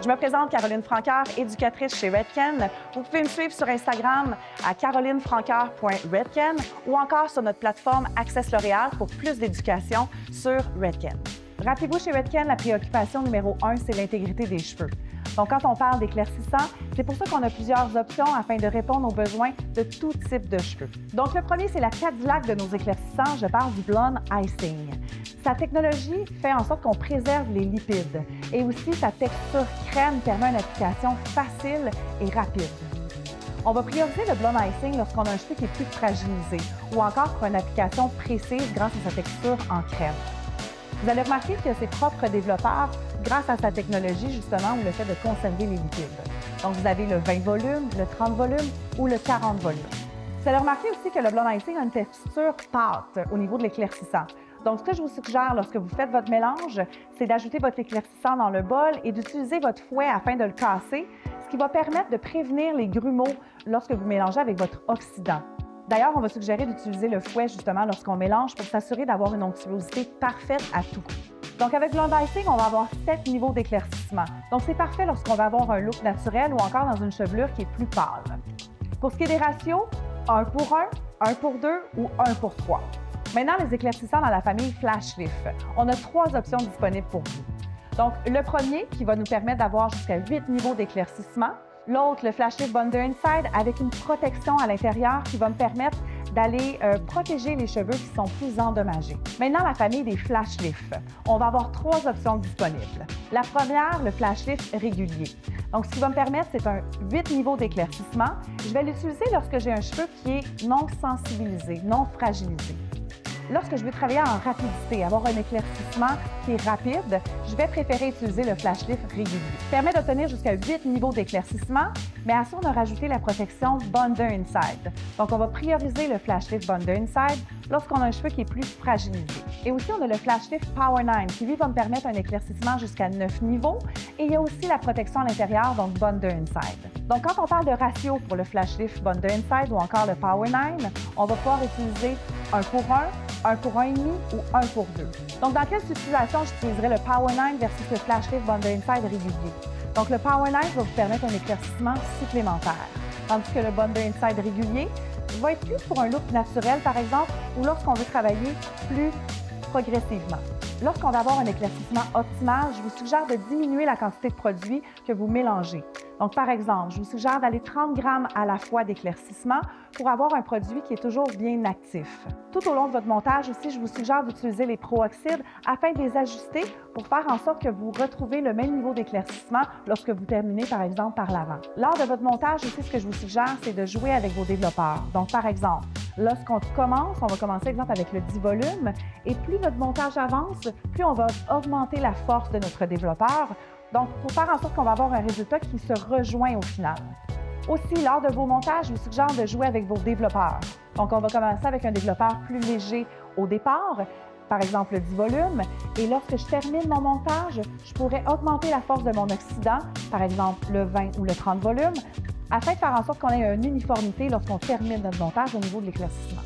Je me présente Caroline Francoeur, éducatrice chez Redken. Vous pouvez me suivre sur Instagram à carolinefrancoeur.redken ou encore sur notre plateforme Access L'Oréal pour plus d'éducation sur Redken. Rappelez-vous, chez Redken, la préoccupation numéro 1, c'est l'intégrité des cheveux. Donc, quand on parle d'éclaircissant, c'est pour ça qu'on a plusieurs options afin de répondre aux besoins de tout type de cheveux. Donc, le premier, c'est la Cadillac de nos éclaircissants. Je parle du Blonde Icing. Sa technologie fait en sorte qu'on préserve les lipides et aussi sa texture crème permet une application facile et rapide. On va prioriser le Blonde Icing lorsqu'on a un cheveu qui est plus fragilisé ou encore pour une application précise grâce à sa texture en crème. Vous allez remarquer qu'il y a ses propres développeurs grâce à sa technologie, justement, ou le fait de conserver les lipides. Donc, vous avez le 20 volumes, le 30 volumes ou le 40 volumes. Vous allez remarquer aussi que le Blonde Icing a une texture pâte au niveau de l'éclaircissant. Donc, ce que je vous suggère lorsque vous faites votre mélange, c'est d'ajouter votre éclaircissant dans le bol et d'utiliser votre fouet afin de le casser, ce qui va permettre de prévenir les grumeaux lorsque vous mélangez avec votre oxydant. D'ailleurs, on va suggérer d'utiliser le fouet justement lorsqu'on mélange pour s'assurer d'avoir une onctuosité parfaite à tout coup. Donc, avec Blonde Icing, on va avoir 7 niveaux d'éclaircissement. Donc, c'est parfait lorsqu'on va avoir un look naturel ou encore dans une chevelure qui est plus pâle. Pour ce qui est des ratios, 1 pour 1, 1 pour 2 ou 1 pour 3. Maintenant, les éclaircissants dans la famille Flash Lift. On a 3 options disponibles pour vous. Donc, le premier qui va nous permettre d'avoir jusqu'à 8 niveaux d'éclaircissement. L'autre, le Flash Lift Bonder Inside, avec une protection à l'intérieur qui va me permettre d'aller protéger les cheveux qui sont plus endommagés. Maintenant, la famille des Flash Lift. On va avoir 3 options disponibles. La première, le Flash Lift régulier. Donc, ce qui va me permettre, c'est un 8 niveaux d'éclaircissement. Je vais l'utiliser lorsque j'ai un cheveu qui est non sensibilisé, non fragilisé. Lorsque je veux travailler en rapidité, avoir un éclaircissement qui est rapide, je vais préférer utiliser le Flash Lift régulier. Il permet d'obtenir jusqu'à 8 niveaux d'éclaircissement, mais à ça, on a rajouté la protection Bonder Inside. Donc, on va prioriser le Flash Lift Bonder Inside lorsqu'on a un cheveu qui est plus fragilisé. Et aussi, on a le Flash Lift Power 9 qui, lui, va me permettre un éclaircissement jusqu'à 9 niveaux. Et il y a aussi la protection à l'intérieur, donc Bonder Inside. Donc, quand on parle de ratio pour le Flash Lift Bonder Inside ou encore le Power 9, on va pouvoir utiliser 1 pour 1 pour 1,5 ou 1 pour 2. Donc, dans quelle situation j'utiliserai le Power 9 versus le Flash Lift Bonder Inside régulier? Donc, le Power 9 va vous permettre un éclaircissement supplémentaire, tandis que le Bonder Inside régulier va être plus pour un look naturel, par exemple, ou lorsqu'on veut travailler plus progressivement. Lorsqu'on va avoir un éclaircissement optimal, je vous suggère de diminuer la quantité de produits que vous mélangez. Donc, par exemple, je vous suggère d'aller 30 grammes à la fois d'éclaircissement pour avoir un produit qui est toujours bien actif. Tout au long de votre montage aussi, je vous suggère d'utiliser les pro-oxydes afin de les ajuster pour faire en sorte que vous retrouvez le même niveau d'éclaircissement lorsque vous terminez, par exemple, par l'avant. Lors de votre montage aussi, ce que je vous suggère, c'est de jouer avec vos développeurs. Donc, par exemple, lorsqu'on commence, on va commencer, exemple, avec le 10 volumes, et plus votre montage avance, plus on va augmenter la force de notre développeur. Donc, pour faire en sorte qu'on va avoir un résultat qui se rejoint au final. Aussi, lors de vos montages, je vous suggère de jouer avec vos développeurs. Donc, on va commencer avec un développeur plus léger au départ, par exemple le 10 volumes. Et lorsque je termine mon montage, je pourrais augmenter la force de mon oxydant, par exemple le 20 ou le 30 volumes, afin de faire en sorte qu'on ait une uniformité lorsqu'on termine notre montage au niveau de l'éclaircissement.